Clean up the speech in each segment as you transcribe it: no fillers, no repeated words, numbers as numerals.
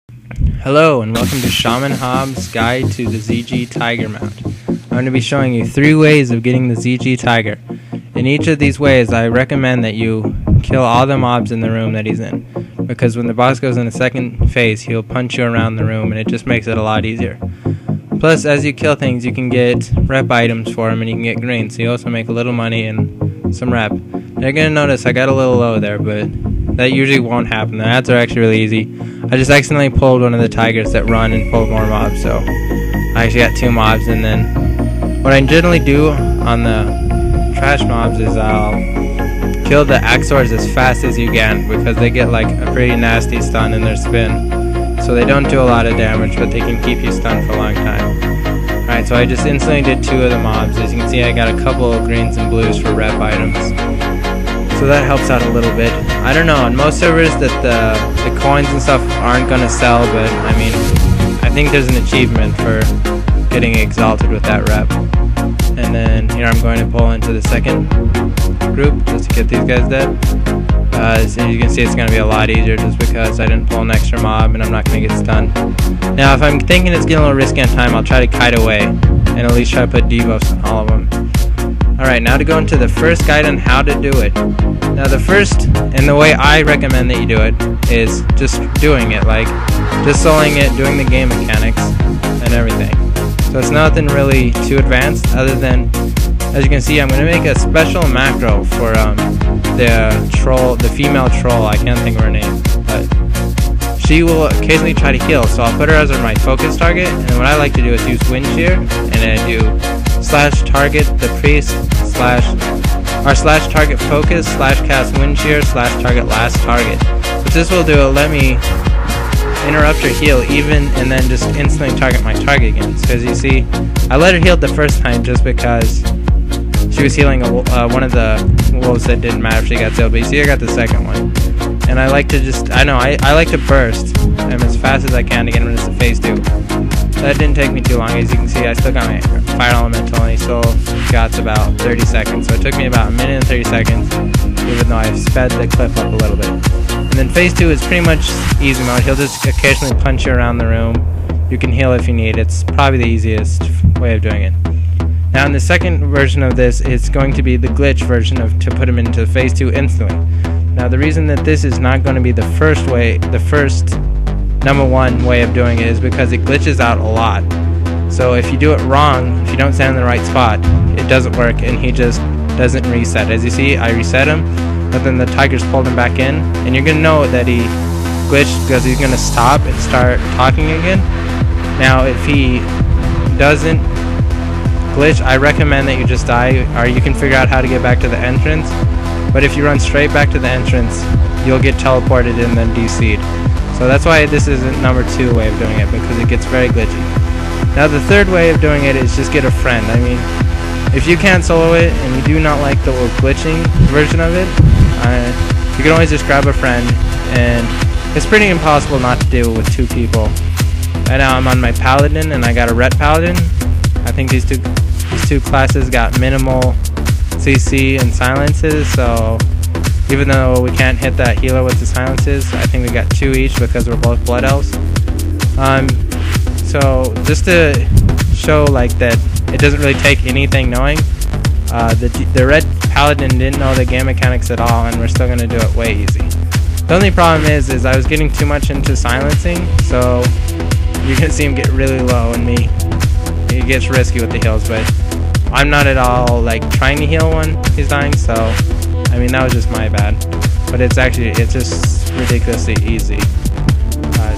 Hello and welcome to Shaman Hobbs' Guide to the ZG Tiger Mount. I'm going to be showing you 3 ways of getting the ZG Tiger. In each of these ways, I recommend that you kill all the mobs in the room that he's in, because when the boss goes in the second phase, he'll punch you around the room and it just makes it a lot easier. Plus, as you kill things, you can get rep items for him and you can get green, so you also make a little money and some rep. You're going to notice I got a little low there, but that usually won't happen. The ads are actually really easy. I just accidentally pulled one of the tigers that run and pulled more mobs, so I actually got 2 mobs. And then what I generally do on the trash mobs is I'll kill the Axors as fast as you can, because they get like a pretty nasty stun in their spin. So they don't do a lot of damage, but they can keep you stunned for a long time. Alright, so I just instantly did 2 of the mobs. As you can see, I got a couple of greens and blues for rep items. So that helps out a little bit. I don't know, on most servers that the coins and stuff aren't going to sell, but I mean, I think there's an achievement for getting exalted with that rep. And then here I'm going to pull into the second group just to get these guys dead. As you can see, it's going to be a lot easier just because I didn't pull an extra mob and I'm not going to get stunned. Now if I'm thinking it's getting a little risky on time, I'll try to kite away and at least try to put debuffs on all of them. Alright, now to go into the first guide on how to do it. Now the first, and the way I recommend that you do it, is just doing it, like just soloing it, doing the game mechanics and everything. So it's nothing really too advanced, other than, as you can see, I'm going to make a special macro for the female troll. I can't think of her name, but she will occasionally try to heal, so I'll put her as my focus target, and what I like to do is use wind shear, and then I do /target the priest /target focus /cast wind shear /target last target. What this will do, it'll let me interrupt her heal even and then just instantly target my target again. So as you see, I let her heal the first time just because she was healing one of the wolves that didn't matter if she got killed, but you see I got the second one. And I like to just, I like to burst them as fast as I can to get them into phase 2. That didn't take me too long. As you can see, I still got my fire elemental and he still got about 30 seconds. So it took me about a minute and 30 seconds, even though I've sped the clip up a little bit. And then phase 2 is pretty much easy mode. He'll just occasionally punch you around the room. You can heal if you need. It's probably the easiest way of doing it. Now in the second version of this, it's going to be the glitch version to put him into phase 2 instantly. Now the reason that this is not going to be the first number 1 way of doing it is because it glitches out a lot. So if you do it wrong, if you don't stand in the right spot, it doesn't work and he just doesn't reset. As you see, I reset him, but then the tigers pulled him back in, and you're going to know that he glitched because he's going to stop and start talking again. Now if he doesn't glitch, I recommend that you just die, or you can figure out how to get back to the entrance. But if you run straight back to the entrance, you'll get teleported and then DC'd. So that's why this isn't number 2 way of doing it, because it gets very glitchy. Now the third way of doing it is just get a friend. I mean, if you can't solo it and you do not like the glitching version of it, you can always just grab a friend, and it's pretty impossible not to do it with 2 people. Right now I'm on my paladin and I got a ret paladin. I think these two classes got minimal CC and silences, so even though we can't hit that healer with the silences, I think we got 2 each because we're both blood elves. So just to show like that it doesn't really take anything knowing, the red paladin didn't know the game mechanics at all, and we're still going to do it way easy. The only problem is I was getting too much into silencing, so you're going to see him get really low, and he gets risky with the heals, but I'm not at all like trying to heal when he's dying, so I mean that was just my bad. But it's just ridiculously easy.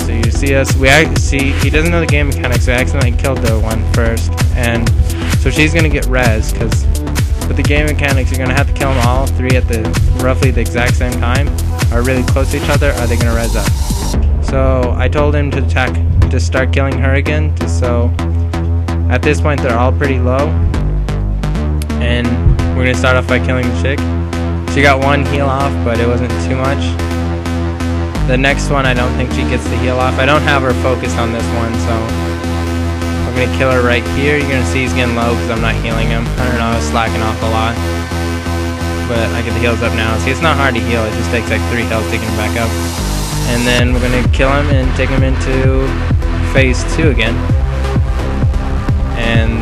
So you see us, he doesn't know the game mechanics, so I accidentally killed the one first, and so she's gonna get res, because with the game mechanics you're gonna have to kill them all 3 at roughly the exact same time, or really close to each other, or they're gonna res up. So I told him to start killing her again, so at this point they're all pretty low, and we're gonna start off by killing the chick. She got 1 heal off, but it wasn't too much. The next one, I don't think she gets the heal off. I don't have her focused on this one, so I'm going to kill her right here. You're going to see he's getting low because I'm not healing him. I don't know, I was slacking off a lot. But I get the heals up now. See, it's not hard to heal. It just takes like 3 heals to get him back up. and then we're gonna kill him and take him into phase 2 again, and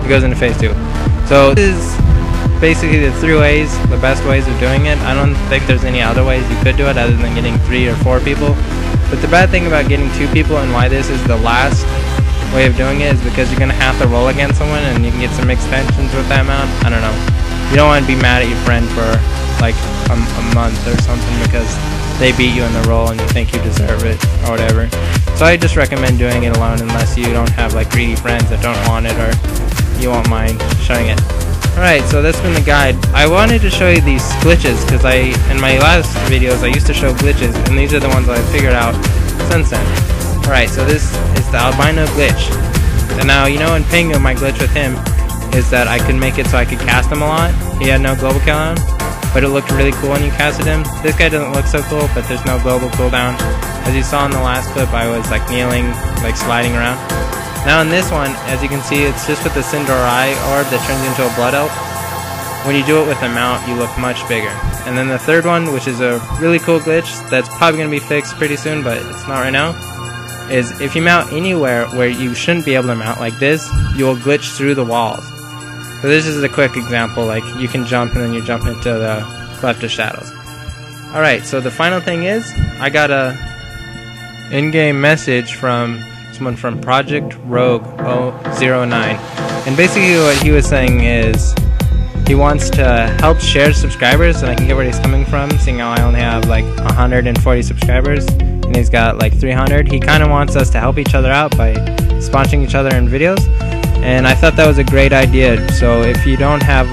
he goes into phase 2. So this is basically the 3 ways, the best ways of doing it. I don't think there's any other ways you could do it other than getting 3 or 4 people. But the bad thing about getting 2 people, and why this is the last way of doing it, is because you're gonna have to roll against someone, and you can get some extensions with that mount. I don't know. You don't want to be mad at your friend for like a month or something because they beat you in the roll and you think you deserve it or whatever. So I just recommend doing it alone unless you don't have like greedy friends that don't want it or you won't mind showing it. Alright, so that's been the guide. I wanted to show you these glitches because in my last videos I used to show glitches, and these are the ones I figured out since then. Alright, so this is the albino glitch. And now, you know, in Pengu, my glitch with him is that I could make it so I could cast him a lot. He had no global cooldown, but it looked really cool when you casted him. This guy doesn't look so cool, but there's no global cooldown. As you saw in the last clip, I was like kneeling, like sliding around. Now in this one, as you can see, it's just with the Sindorai orb that turns into a blood elf. When you do it with a mount, you look much bigger. And then the third one, which is a really cool glitch that's probably going to be fixed pretty soon, but it's not right now, is if you mount anywhere where you shouldn't be able to mount like this, you will glitch through the walls. So this is a quick example, like you can jump and then you jump into the left of shadows. Alright, so the final thing is, I got a in-game message from someone from Project Rogue 009, and basically what he was saying is he wants to help share subscribers, and I can get where he's coming from, seeing how I only have like 140 subscribers and he's got like 300. He kind of wants us to help each other out by sponsoring each other in videos, and I thought that was a great idea. So if you don't have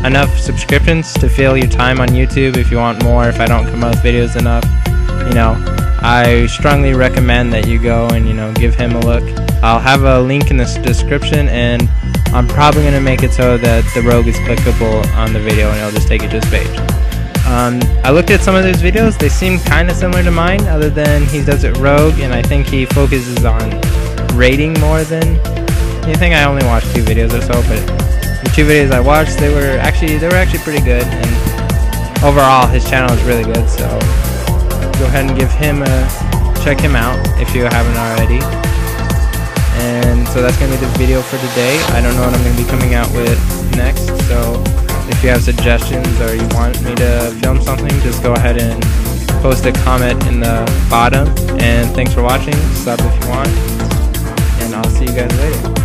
enough subscriptions to fill your time on YouTube, if you want more, if I don't come out with videos enough, you know, I strongly recommend that you go and, you know, give him a look. I'll have a link in the description, and I'm probably going to make it so that the rogue is clickable on the video and it'll just take you to his page. I looked at some of those videos. They seem kind of similar to mine, other than he does it rogue, and I think he focuses on raiding more than anything. I only watched 2 videos or so, but the 2 videos I watched, they were actually pretty good, and overall his channel is really good. So go ahead and check him out if you haven't already. And so that's going to be the video for today. I don't know what I'm going to be coming out with next, so if you have suggestions or you want me to film something, just go ahead and post a comment in the bottom. And thanks for watching. Sub if you want, and I'll see you guys later.